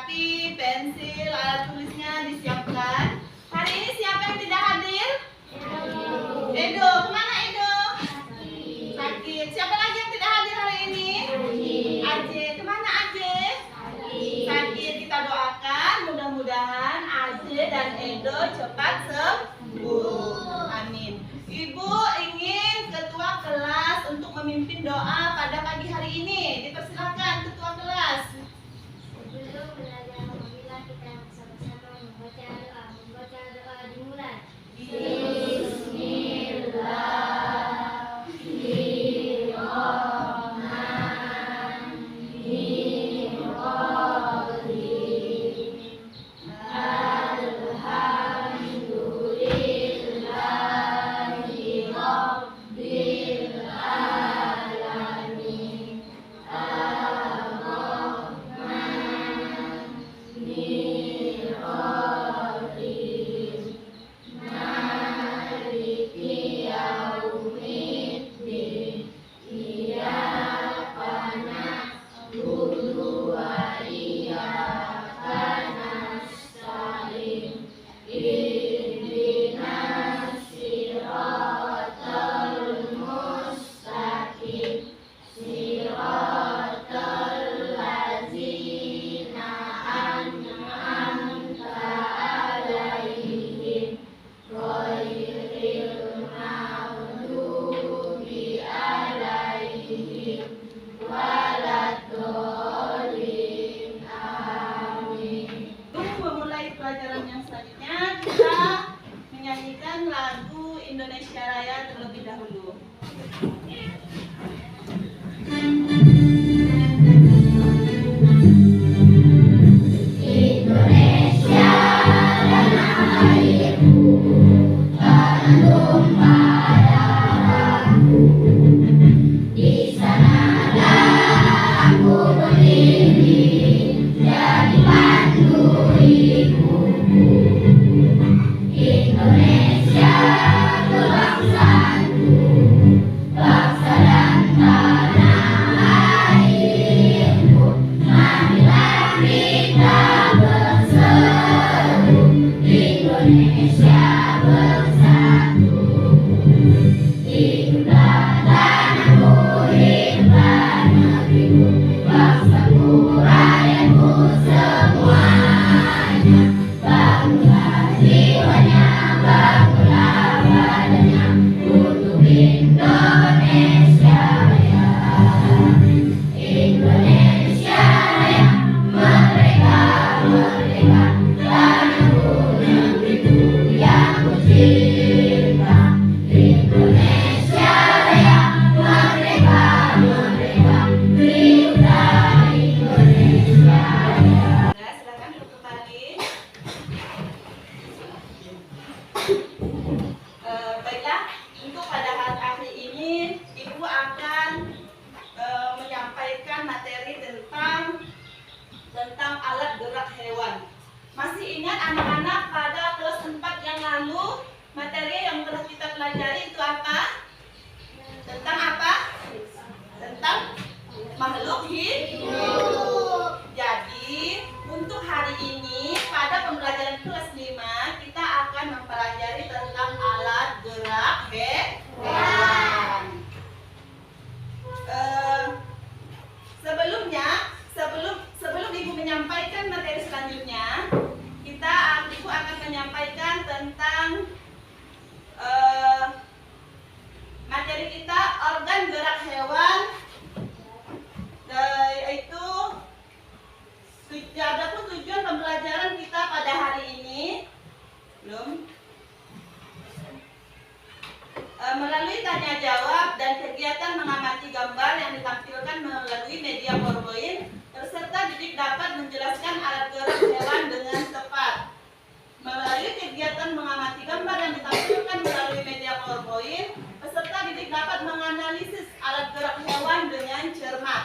rapi, pensil, alat tulisnya disiapkan. Hari ini siapa yang tidak hadir? Edo, kemana Edo? Sakit. Siapa lagi yang tidak hadir hari ini? Aje, kemana Aje? Sakit. Kita doakan mudah-mudahan Aje dan Edo cepat sembuh. Amin. Ibu ingin ketua kelas untuk memimpin doa pada pagi hari ini. Dipersilakan ketua kelas. Sebelum belajar apabila kita bersama-sama membaca doa dimulai. Pelajaran yang selanjutnya kita menyanyikan lagu Indonesia Raya terlebih dahulu. Indonesia tanah airku, tanah tumpah darahku. Di sanalah aku berdiri, jadi pandu ibuku. Indonesia kebangsaanku, bangsa dan tanah airku. Marilah kita berseru, Indonesia bersatu. Hiduplah tanahku, hiduplah negeriku, bangsaku, rakyatku semuanya. Bangunlah jiwanya, bangunlah badannya, untuk Indonesia Raya. Indonesia Raya, merdeka, merdeka, tanahku, negeriku yang kucinta. Indonesia Raya, merdeka, merdeka, hiduplah Indonesia Raya. Nah, silakan duduk kembali. Baiklah, untuk pada hari ini Ibu akan menyampaikan materi tentang alat gerak hewan. Masih ingat anak-anak pada kelas 4 yang lalu materi yang telah kita pelajari itu apa? Tentang apa? Tentang makhluk hidup. Jadi untuk hari ini pada pembelajaran kelas 5 kita akan mempelajari tentang alat gerak hewan. Sebelum Ibu menyampaikan materi selanjutnya, Ibu akan menyampaikan tentang materi kita organ gerak hewan, yaitu adapun tujuan pembelajaran kita pada hari ini melalui tanya jawab dan kegiatan mengamati gambar yang ditampilkan melalui media PowerPoint, peserta didik dapat menjelaskan alat gerak hewan dengan tepat. Melalui kegiatan mengamati gambar yang ditampilkan melalui media PowerPoint, peserta didik dapat menganalisis alat gerak hewan dengan cermat.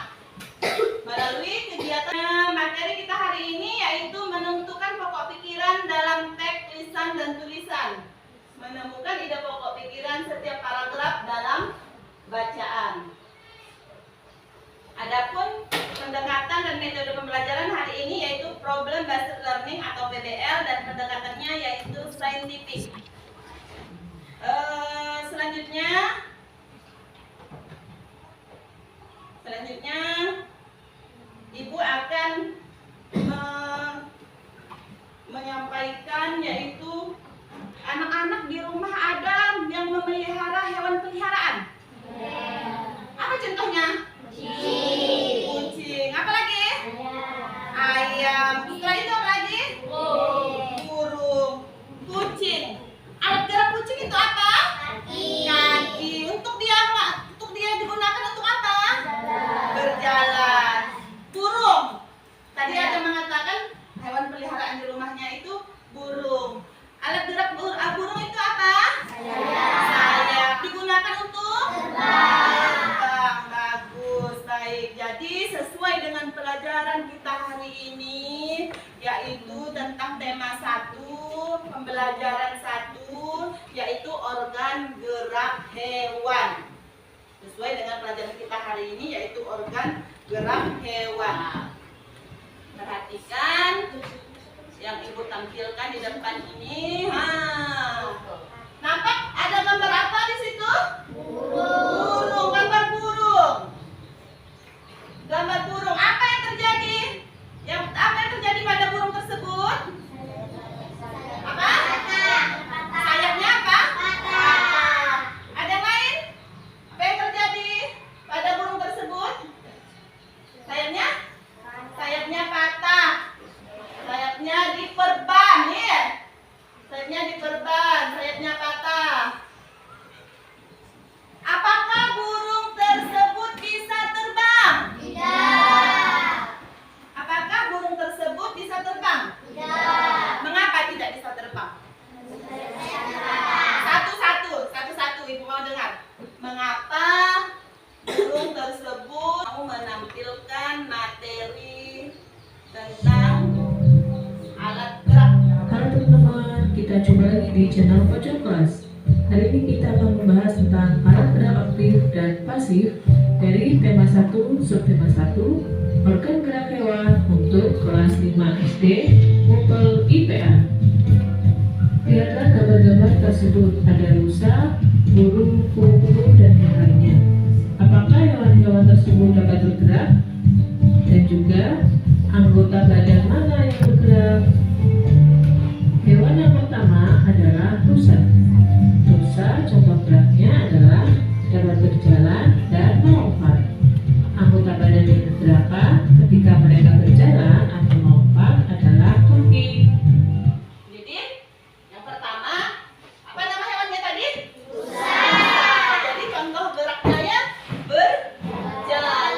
Melalui kegiatan materi kita hari ini yaitu menentukan pokok pikiran dalam teks lisan dan tulisan, menemukan ide pokok pikiran setiap paragraf dalam bacaan. Adapun pendekatan dan metode pembelajaran hari ini yaitu problem learning atau PBL, dan pendekatannya yaitu saintifik. Selanjutnya Ibu akan menyampaikan yaitu anak-anak di rumah ada yang memelihara hewan peliharaan. Apa contohnya? Kucing. Apa lagi? Ayam. Setelah itu apa lagi? Burung. Kucing. Alat gerak kucing itu apa? Kaki. Untuk dia digunakan untuk apa? Berjalan. Burung. Tadi ada mengatakan hewan peliharaan di rumahnya itu burung. Alat gerak burung itu apa? Sayap. Digunakan untuk terbang. Bagus, baik. Jadi sesuai dengan pelajaran kita hari ini, yaitu tentang tema 1, pembelajaran 1, yaitu organ gerak hewan. Sesuai dengan pelajaran kita hari ini, yaitu organ gerak hewan. Perhatikan yang Ibu tampilkan di depan ini. Nampak ada gambar apa di situ? Burung. Gambar burung. Gambar burung. Apa yang terjadi? Apa yang terjadi pada burung tersebut? Apa? Sayapnya apa? Patah. Ada yang lain? Apa yang terjadi pada burung tersebut? Sayapnya? Sayapnya patah. Sayapnya diperban, ya. Sayapnya diperban, sayapnya patah. Apakah burung tersebut bisa terbang? Tidak. Apakah burung tersebut bisa terbang? Tidak. Mengapa tidak bisa terbang? Satu-satu, Ibu mau dengar. Mengapa burung tersebut mau menampilkan materi tentang alat gerak? Halo teman-teman, kita coba lagi di channel Pojok Kelas. Hari ini kita akan membahas tentang alat gerak aktif dan pasif dari tema 1, subtema 1, organ gerak hewan untuk kelas 5 SD, Mupel IPA. Lihatlah gambar-gambar tersebut, ada rusa, burung, kupu-kupu, dan yang lainnya. Apakah hewan-hewan tersebut dapat bergerak? Dan juga anggota badan mana yang bergerak? Hewan yang pertama adalah rusa. Rusa contoh geraknya adalah dapat berjalan dan melompat. Anggota badan yang bergerak ketika mereka berjalan atau melompat adalah kaki. Jadi, yang pertama, apa nama hewannya tadi? Rusa. Jadi contoh geraknya ya berjalan,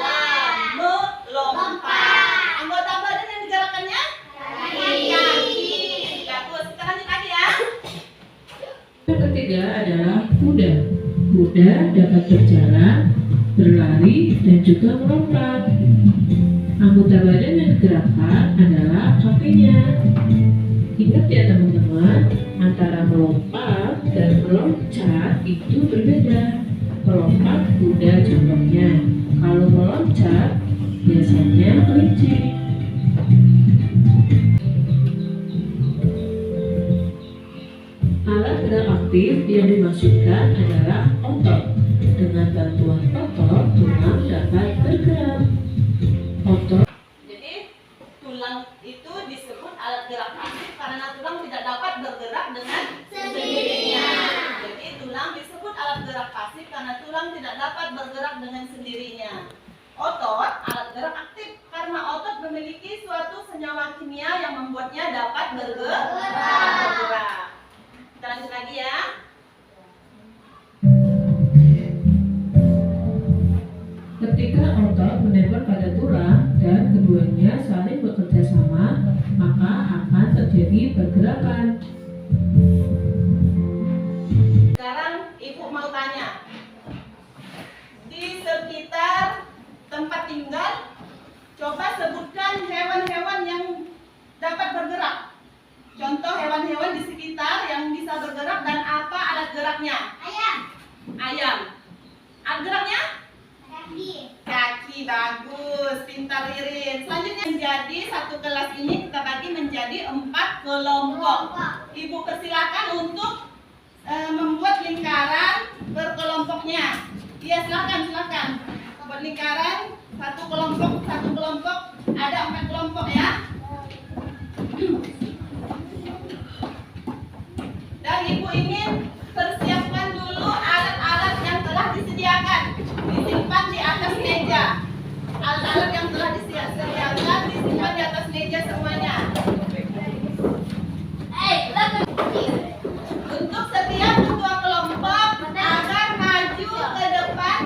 melompat. Anggota badan yang digerakkannya? Kaki. Bagus. Kita lanjut lagi ya. Yang ketiga adalah kuda. Kuda dapat berjalan, berlari, dan juga melompat. Anggota badan yang digerakkan adalah kakinya. Ingat ya teman-teman, antara melompat dan meloncat itu berbeda. Melompat kuda contohnya. Kalau meloncat biasanya kelinci. Alat gerak aktif yang dimaksudkan adalah otot. Dengan bantuan otot, tulang dapat bergerak. Otot Jadi tulang itu disebut alat gerak aktif karena tulang tidak dapat bergerak dengan sendirinya. Jadi tulang disebut alat gerak pasif karena tulang tidak dapat bergerak dengan sendirinya. Otot alat gerak aktif karena otot memiliki suatu senyawa kimia yang membuatnya dapat bergerak. Kita lanjut lagi ya. ketika otot menempel pada tulang dan keduanya saling bekerja sama, maka akan terjadi pergerakan. Sekarang Ibu mau tanya, di sekitar tempat tinggal, coba sebutkan hewan-hewan yang dapat bergerak. Contoh hewan-hewan di sekitar yang bisa bergerak dan apa alat geraknya? Ayam. Ayam. Alat geraknya? Kaki. Kaki. Bagus, pintar Ririn. Selanjutnya Jadi satu kelas ini kita bagi menjadi 4 kelompok. Ibu persilakan untuk membuat lingkaran per kelompoknya. Iya, silakan. Buat lingkaran satu kelompok ada 4 kelompok ya. Dan ibu ingin persiapkan dulu alat-alat yang telah disediakan, disimpan di atas meja. Alat-alat yang telah disediakan disimpan di atas meja semuanya. Untuk setiap ketua kelompok agar maju ke depan,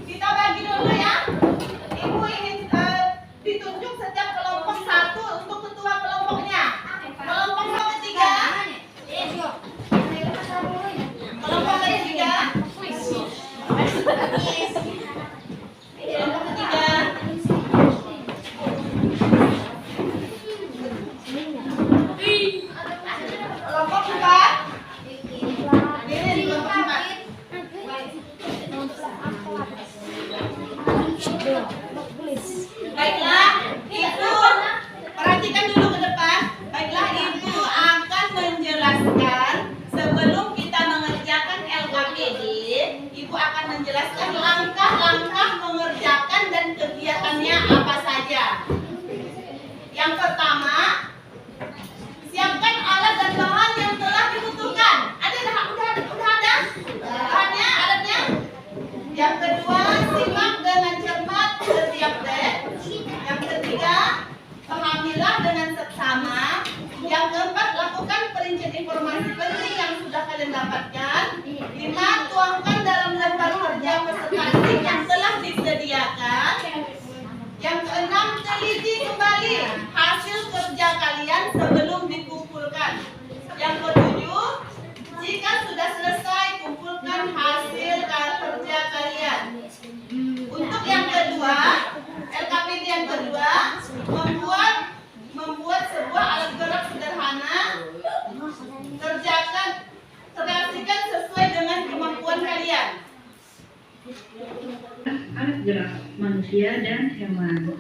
kita bagi dulu ya. Ibu ingin ditunjuk setiap kelompok satu untuk ketua kelompoknya. Kelompok ketiga. Kelompok ketiga. Kelompok empat. Hadirin kelompok empat. Baiklah, ibu perhatikan dulu ke depan. Baiklah, ibu akan menjelaskan sebelum kita mengerjakan LKPD. Ibu akan menjelaskan langkah-langkah mengerjakan dan kegiatannya apa saja. Yang pertama, siapkan alat dan bahan yang telah dibutuhkan. Udah ada? Bahannya, alatnya? Yang kedua, simak dengan cermat setiap tes. Yang ketiga, pahamilah dengan seksama. Yang keempat, lakukan perincian informasi penting yang sudah kalian dapatkan. 5, tuangkan dalam lembar kerja presentasi yang telah disediakan. Yang keenam, teliti kembali hasil kerja kalian sebelum dikumpulkan. Yang ketujuh, jika sudah selesai, kumpulkan hasil kerja kalian. Untuk yang kedua, LKPD yang kedua, membuat sebuah alat gerak sederhana. Kreasikan sesuai dengan kemampuan kalian. Alat gerak manusia dan hewan.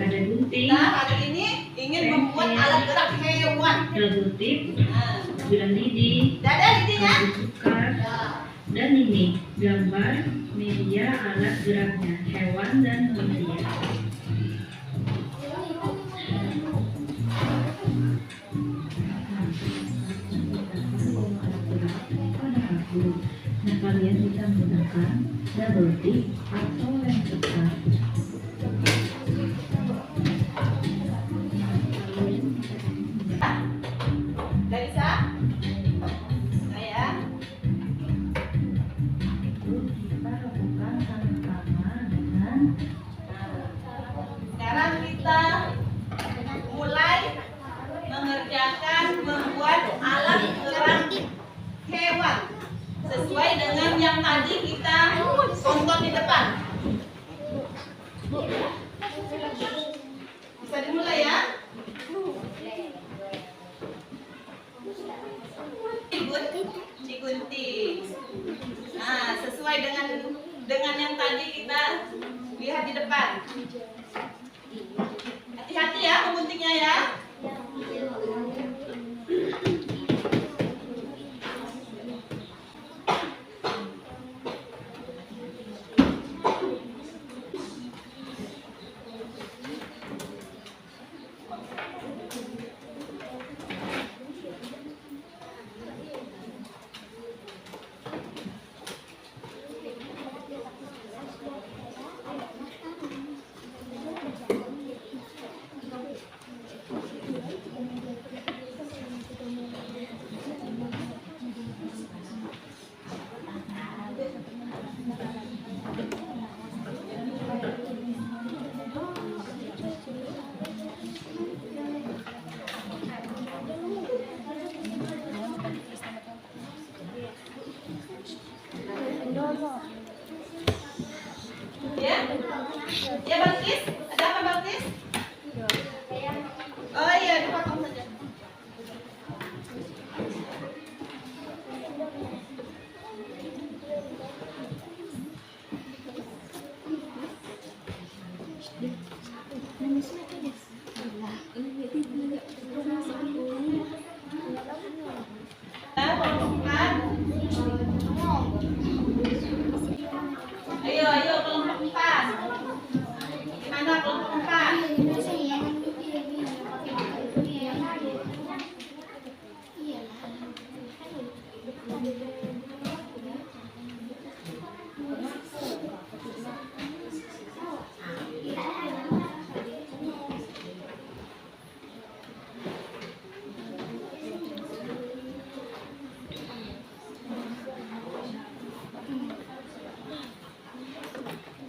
Ada gunting, Nah, hari ini ingin membuat alat gerak hewan. gultik, bilang lidi, Tidak ada lidinya? sukar, dan ini gambar media alat geraknya hewan dan manusia. Nah, kalian bisa menggunakan double tip atau lem cepat. Darisa? Saya? Kita lakukan sama-sama dengan Sekarang kita mulai mengerjakan membuat alat gerak hewan sesuai dengan yang tadi kita tonton di depan. Bisa dimulai ya? Digunting. Nah, sesuai dengan yang tadi kita lihat di depan. Hati-hati ya menguntingnya ya. Ya, ya Balkis, ada apa Balkis? Oh iya, dipotong saja. Kelompok 4. Ayo kelompok 4. Gimana kelompok 4?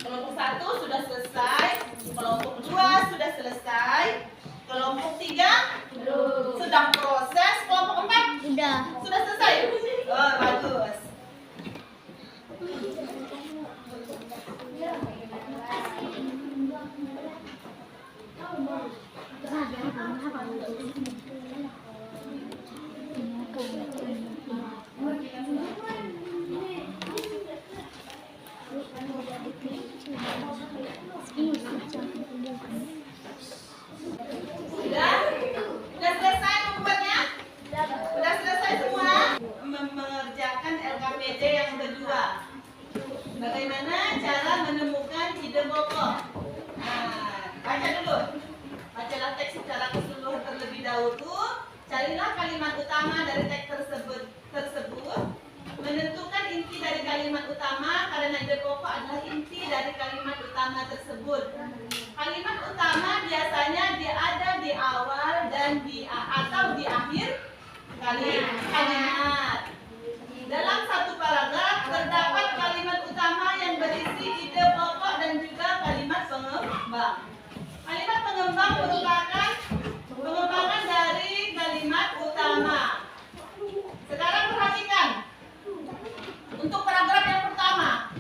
Kelompok 1 sudah selesai, kelompok 2 sudah selesai, kelompok 3 sedang proses, kelompok 4 sudah selesai. Oh, bagus. Sudah selesai membuatnya? Sudah selesai semua? Mengerjakan LKPD yang kedua. Bagaimana cara menemukan ide pokok? Nah, baca dulu. Bacalah teks secara keseluruhan terlebih dahulu. Carilah kalimat utama dari teks tersebut. Menentukan inti dari kalimat utama karena ide pokok adalah inti dari kalimat utama tersebut. Kalimat utama biasanya ada di awal dan atau di akhir kalimat. Dalam satu paragraf terdapat kalimat utama yang berisi ide pokok dan juga kalimat pengembang. Kalimat pengembang merupakan pengembangan dari kalimat utama. Sekarang perhatikan. Untuk paragraf yang pertama,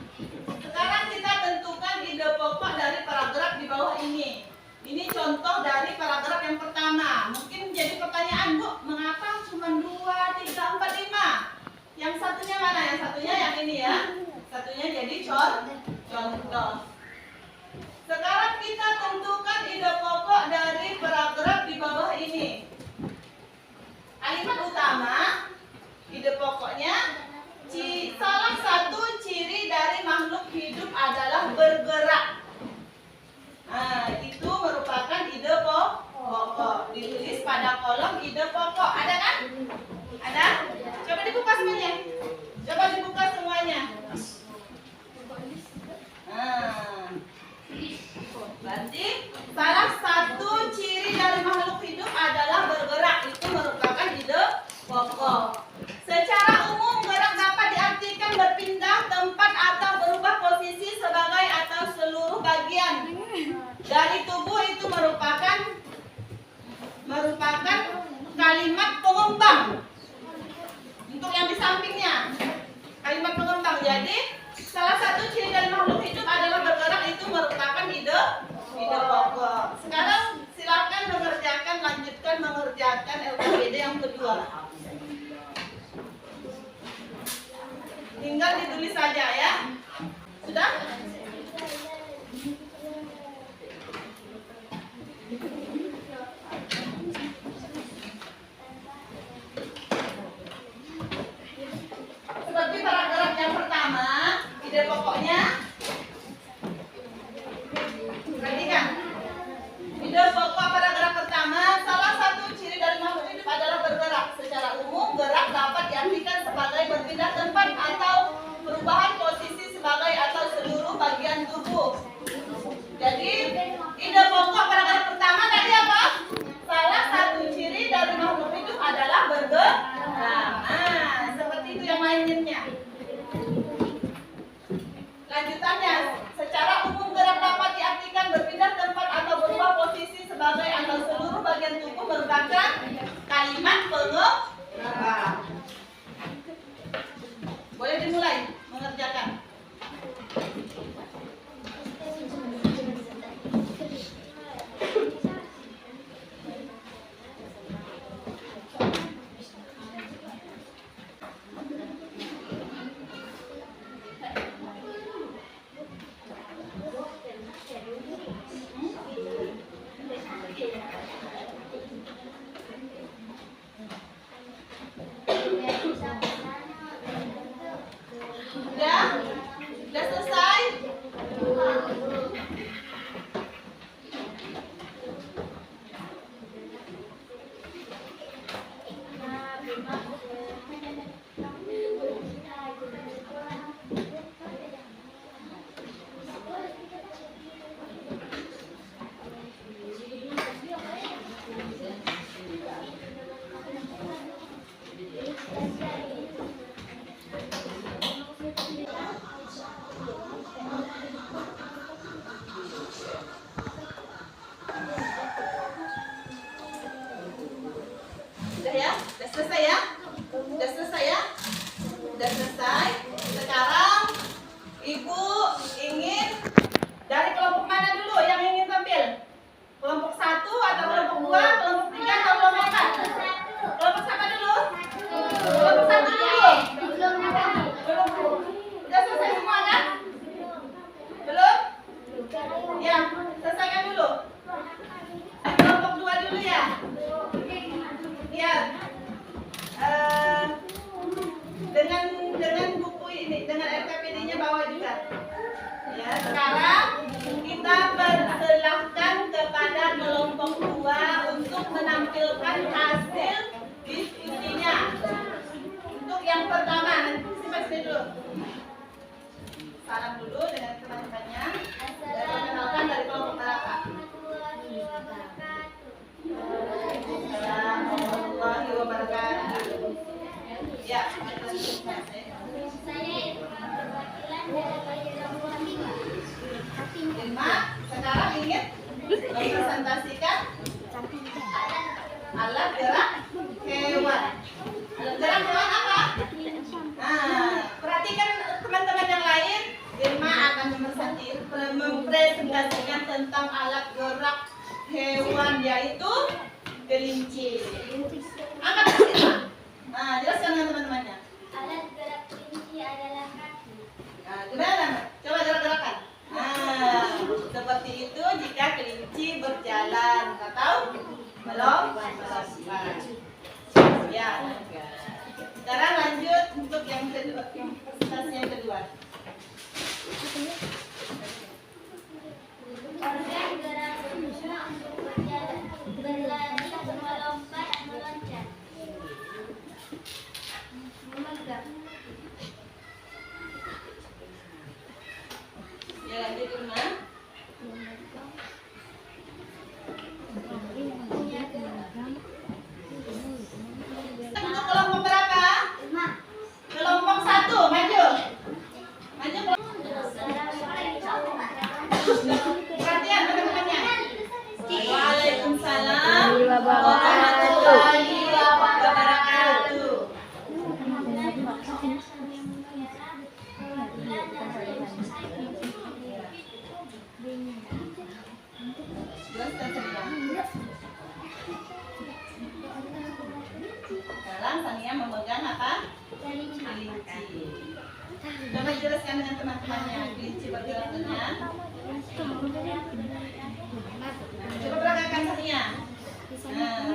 sekarang kita tentukan ide pokok dari paragraf di bawah ini. Ini contoh dari paragraf yang pertama. Mungkin menjadi pertanyaan, Bu, mengapa cuma 2, 3, 4, 5? Yang satunya mana? Yang satunya yang ini ya. Satunya jadi contoh. Sekarang kita tentukan ide pokok dari paragraf di bawah ini. Kalimat utama, ide pokoknya, salah satu ciri dari makhluk hidup adalah bergerak. Nah, itu merupakan ide pokok. Ditulis pada kolom ide pokok. Ada kan? Ada? Coba dibuka semuanya. Nah, berarti salah satu ciri dari makhluk hidup adalah bergerak. Itu merupakan ide pokok. Secara umum, gerak dapat diartikan berpindah tempat atau berubah posisi sebagai atau seluruh bagian dari tubuh. Itu merupakan kalimat pengembang. Untuk yang di sampingnya, kalimat pengembang. Jadi, salah satu ciri dari makhluk hidup adalah bergerak. Itu merupakan ide pokok. Sekarang silakan lanjutkan mengerjakan LKPD yang kedua. Tinggal ditulis saja ya. Sudah? Seperti paragraf yang pertama, ide pokoknya. Perhatikan. Ide pokok paragraf pertama, salah satu ciri dari makhluk hidup adalah bergerak. Secara umum, gerak dapat diartikan sebagai berpindah tempat atau perubahan posisi sebagai atau seluruh menyampaikan hasil diskusinya. Untuk yang pertama, nanti simpan sini dulu. Salam dulu dengan teman-temannya. Dan perkenalkan dari kelompok berapa? Assalamualaikum warahmatullahi wabarakatuh. Ya, Saya perwakilan dari kelompok 5. Irma, sekarang ingin mempresentasikan alat gerak hewan. Alat gerak hewan apa? Nah, perhatikan teman-teman yang lain. Irma akan mempresentasikan tentang alat gerak hewan, yaitu kelinci. Angkat Irma. Nah, jelaskan dengan teman-temannya. Alat gerak kelinci adalah kaki. Nah, gimana? Coba gerak-gerakan. Nah, seperti itu jika kelinci berjalan. Nggak tahu? Belum? Ya. Sekarang lanjut untuk yang kedua, presentasi yang kedua. Organ gerak berguna untuk berjalan, berlari, melompat, meloncat, memegang. Ya, lanjut Irma. Untuk kelompok berapa? 5. Kelompok 1, maju. Maju kelompok. Perhatian teman-temannya. Waalaikumsalam warahmatullahi wabarakatuh. Jelaskan Sania. Sekarang Sania memegang apa? Kelinci. Coba jelaskan dengan teman-temannya. Kelinci bergerak dengan. Coba peragakan Sania. Nah,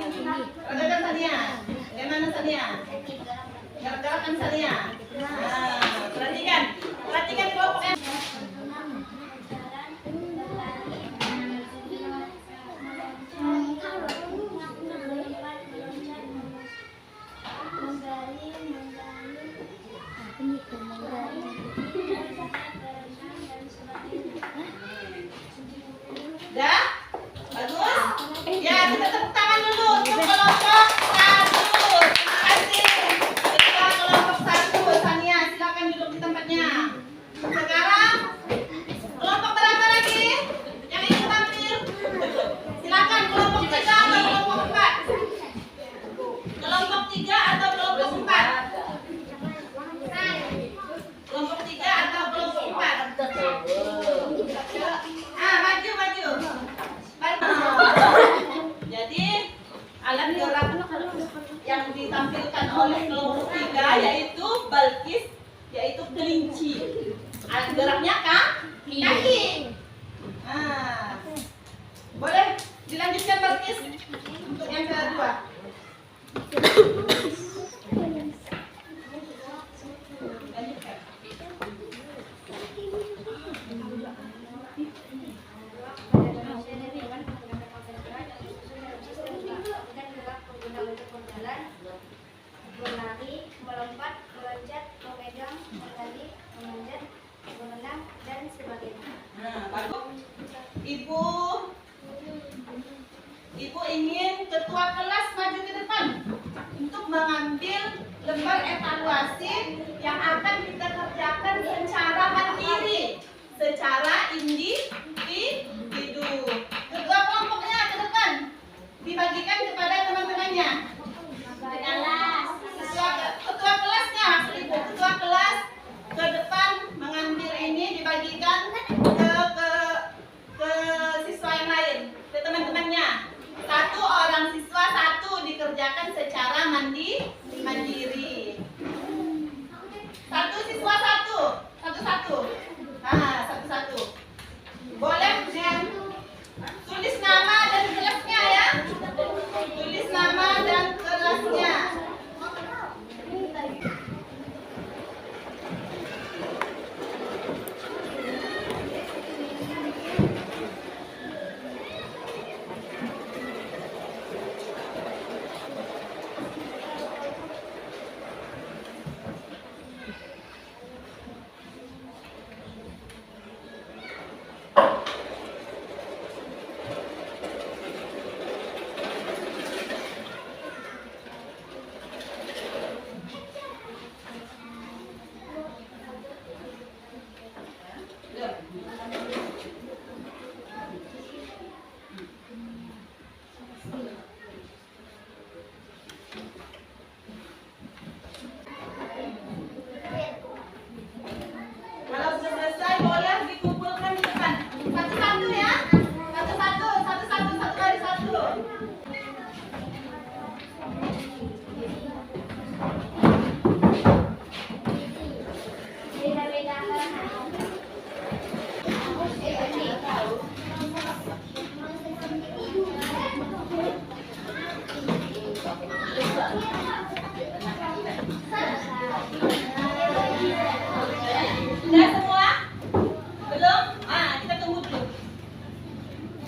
peragakan Sania. Bagaimana Sania? Gerak-gerakan Sania. Nah, perhatikan. Perhatikan kelompoknya. Udah? Bagus? Ya, kita tepuk tangan dulu untuk kelompok 1. Terima kasih. Ketua kelompok 1, Sania, silakan duduk di tempatnya. Sekarang kelompok berapa lagi yang ingin tampil? Silakan kelompok 3 atau kelompok 4? Kelompok 3 atau kelompok 4? Kelompok 3 atau kelompok 4? Maju. Jadi alat gerak yang ditampilkan oleh kelompok 3 yaitu Balkis, yaitu kelinci. Alat geraknya kaki. Nah, boleh dilanjutkan Balkis untuk yang kedua. Lanjutkan. Berlari, melompat, meloncat, memegang, mengendali, memanjat, berenang, dan sebagainya. Nah, bagus. Ibu ingin ketua kelas maju ke depan untuk mengambil lembar evaluasi yang akan kita kerjakan secara mandiri, secara individu. Kedua kelompoknya ke depan dibagikan kepada teman-temannya. Ketua kelasnya, maksud ibu, ketua kelas ke depan mengambil ini dibagikan ke siswa yang lain, ke teman-temannya. 1 orang siswa, 1 dikerjakan secara mandiri. 1 siswa 1. Nah, 1.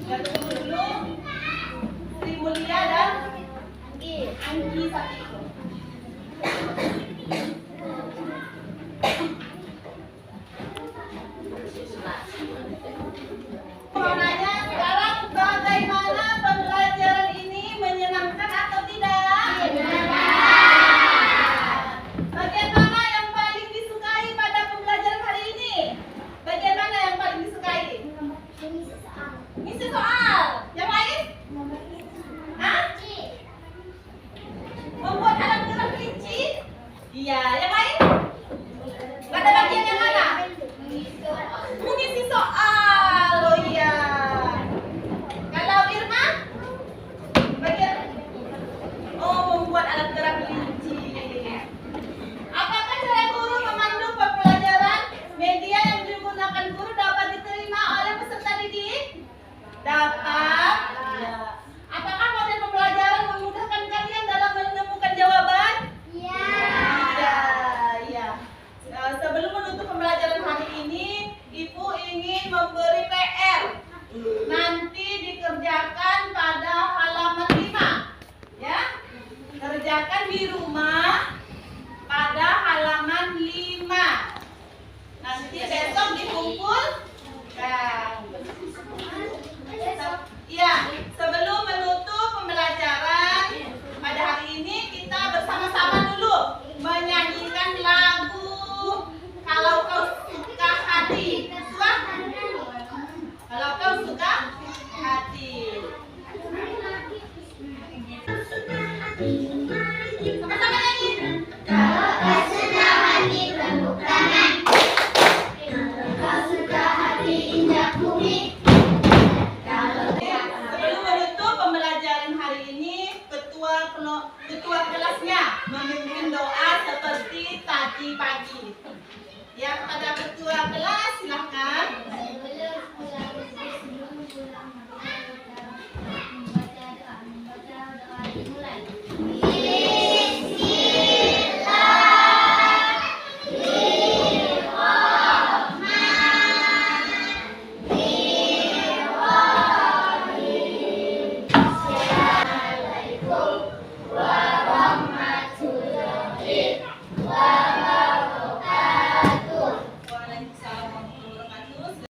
Kita tunggu dulu. Sri Mulia dan Anggi Satiko. Mau nanya sekarang bagaimana pembelajaran ini menyenangkan atau tidak? Bagian mana yang paling disukai pada pembelajaran hari ini? Bagian mana yang paling disukai? Ngisi soal. Yang lain? Hah? Membuat alat gerak kelinci? Iya. Yang lain? Pada bagian yang mana? Mengisi soal. Oh iya. Kalau Irma? Bagian? Oh, membuat alat gerak kelinci. Apakah cara guru memandu pembelajaran? Media yang digunakan guru dapat diterima oleh peserta didik? Dapat. Ya. Apakah model pembelajaran memudahkan kalian dalam menemukan jawaban? Iya. Iya. Sebelum menutup pembelajaran hari ini, Ibu ingin memberi PR. Nanti dikerjakan pada halaman 5. Ya. Kerjakan di rumah pada halaman 5. Nanti besok dikumpulkan.